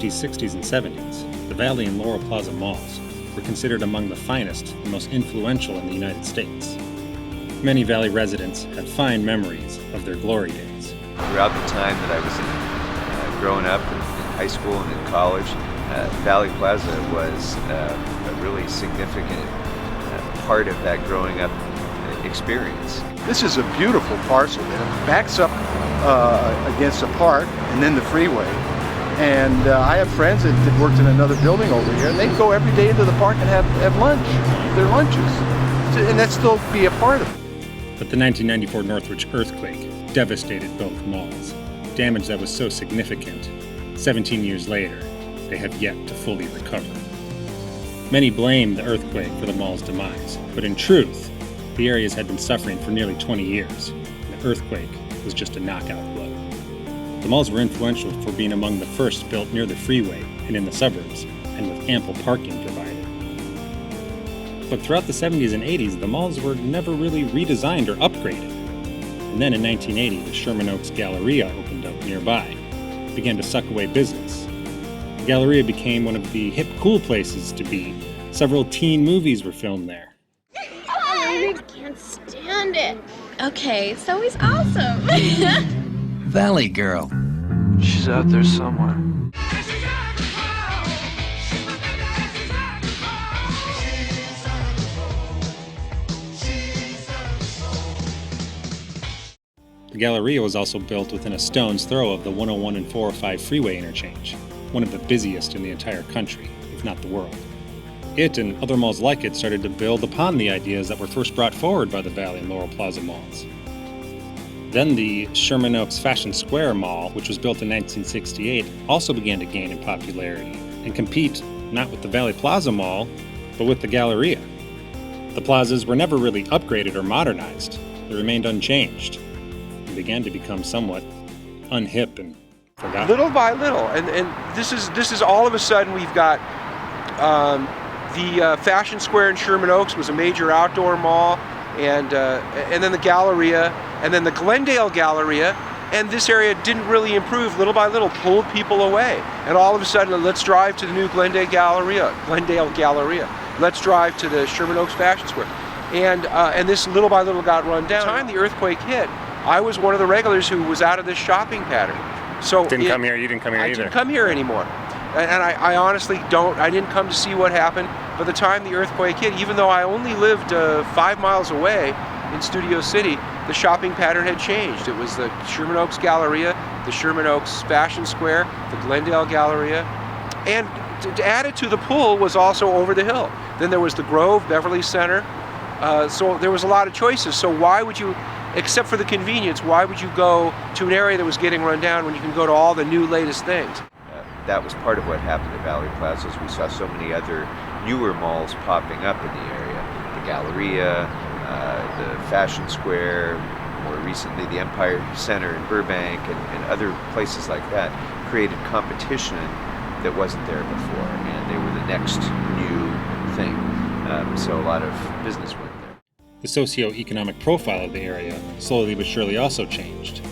50s, 60s, and 70s, the Valley and Laurel Plaza malls were considered among the finest and most influential in the United States. Many Valley residents have fond memories of their glory days. Throughout the time that I was growing up in high school and in college, Valley Plaza was a really significant part of that growing up experience. This is a beautiful parcel that backs up against a park and then the freeway. And I have friends that worked in another building over here, and they'd go every day into the park and have lunch, their lunches, and that'd still be a part of it. But the 1994 Northridge earthquake devastated both malls, damage that was so significant, 17 years later, they have yet to fully recover. Many blame the earthquake for the mall's demise, but in truth, the areas had been suffering for nearly 20 years, and the earthquake was just a knockout blow. The malls were influential for being among the first built near the freeway and in the suburbs, and with ample parking provided. But throughout the 70s and 80s, the malls were never really redesigned or upgraded. And then in 1980, the Sherman Oaks Galleria opened up nearby. It began to suck away business. The Galleria became one of the hip, cool places to be. Several teen movies were filmed there. I can't stand it. Okay, so he's awesome. Valley Girl. She's out there somewhere. The Galleria was also built within a stone's throw of the 101 and 405 freeway interchange, one of the busiest in the entire country, if not the world. It and other malls like it started to build upon the ideas that were first brought forward by the Valley and Laurel Plaza malls. Then the Sherman Oaks Fashion Square Mall, which was built in 1968, also began to gain in popularity and compete not with the Valley Plaza Mall, but with the Galleria. The plazas were never really upgraded or modernized. They remained unchanged and began to become somewhat unhip and forgotten. Little by little, and this is all of a sudden we've got the Fashion Square in Sherman Oaks was a major outdoor mall, and then the Galleria, and then the Glendale Galleria, and this area didn't really improve. Little by little, pulled people away, and all of a sudden, let's drive to the new Glendale Galleria. Let's drive to the Sherman Oaks Fashion Square, and this little by little got run down. By the time the earthquake hit, I was one of the regulars who was out of this shopping pattern. So You didn't come here either? I didn't come here anymore. And I honestly I didn't come to see what happened. By the time the earthquake hit, even though I only lived 5 miles away in Studio City, the shopping pattern had changed. It was the Sherman Oaks Galleria, the Sherman Oaks Fashion Square, the Glendale Galleria, and to add it to the pool was also over the hill. Then there was the Grove, Beverly Center, so there was a lot of choices. So why would you, except for the convenience, why would you go to an area that was getting run down when you can go to all the new latest things? That was part of what happened at Valley Plaza. We saw so many other newer malls popping up in the area. The Galleria, the Fashion Square, more recently the Empire Center in Burbank, and other places like that created competition that wasn't there before, and they were the next new thing. So a lot of business went there. The socio-economic profile of the area slowly but surely also changed,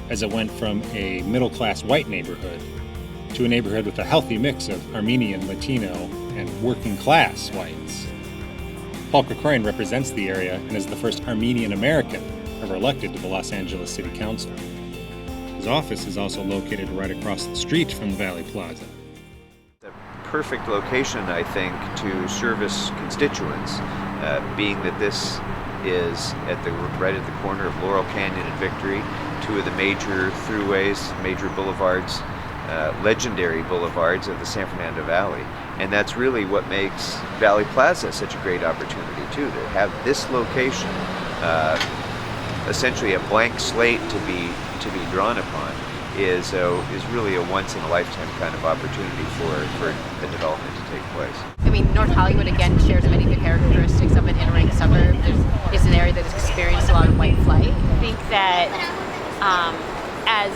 as it went from a middle-class white neighborhood to a neighborhood with a healthy mix of Armenian, Latino, and working-class whites. Paul Krikorian represents the area and is the first Armenian American ever elected to the Los Angeles City Council. His office is also located right across the street from Valley Plaza. The perfect location, I think, to service constituents, being that this is right at the corner of Laurel Canyon and Victory, two of the major throughways, major boulevards, legendary boulevards of the San Fernando Valley. And that's really what makes Valley Plaza such a great opportunity too, to have this location, essentially a blank slate to be drawn upon, is really a once-in-a-lifetime kind of opportunity for a development to take place. I mean, North Hollywood, again, shares many of the characteristics of an inner-ring suburb. It's an area that has experienced a lot of white flight. I think that as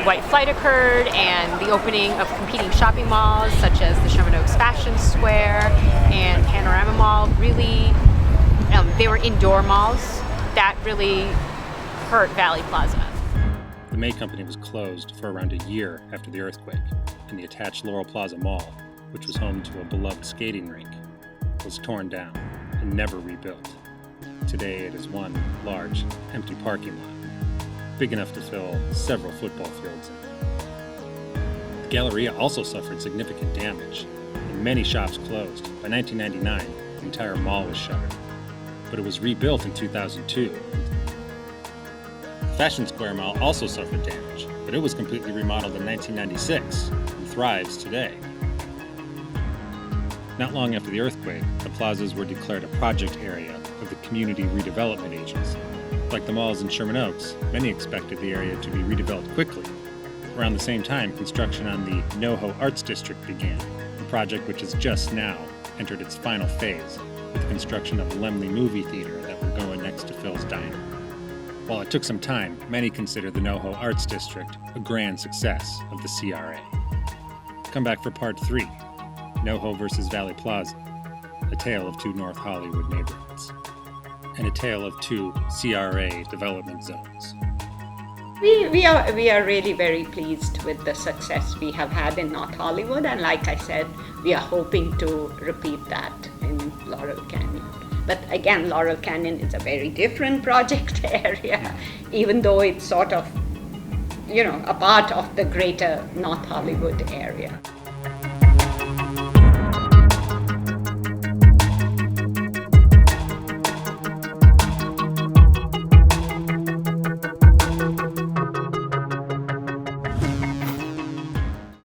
white flight occurred and the opening of competing shopping malls, such as the Sherman Oaks Fashion Square and Panorama Mall, really, they were indoor malls that really hurt Valley Plaza. The May Company was closed for around a year after the earthquake, and the attached Laurel Plaza Mall, which was home to a beloved skating rink, was torn down and never rebuilt. Today it is one large, empty parking lot, big enough to fill several football fields in. The Galleria also suffered significant damage, and many shops closed. By 1999, the entire mall was shuttered, but it was rebuilt in 2002. The Fashion Square Mall also suffered damage, but it was completely remodeled in 1996 and thrives today. Not long after the earthquake, the plazas were declared a project area of the Community Redevelopment Agency. Like the malls in Sherman Oaks, many expected the area to be redeveloped quickly. Around the same time, construction on the NoHo Arts District began, a project which has just now entered its final phase, with the construction of the Laemmle movie theater that will go next to Phil's Diner. While it took some time, many consider the NoHo Arts District a grand success of the CRA. Come back for part 3, NoHo versus Valley Plaza, a tale of 2 North Hollywood neighborhoods, and a tale of 2 CRA development zones. We are really very pleased with the success we have had in North Hollywood, and like I said, we are hoping to repeat that in Laurel Canyon. But again, Laurel Canyon is a very different project area, even though it's sort of, a part of the greater North Hollywood area.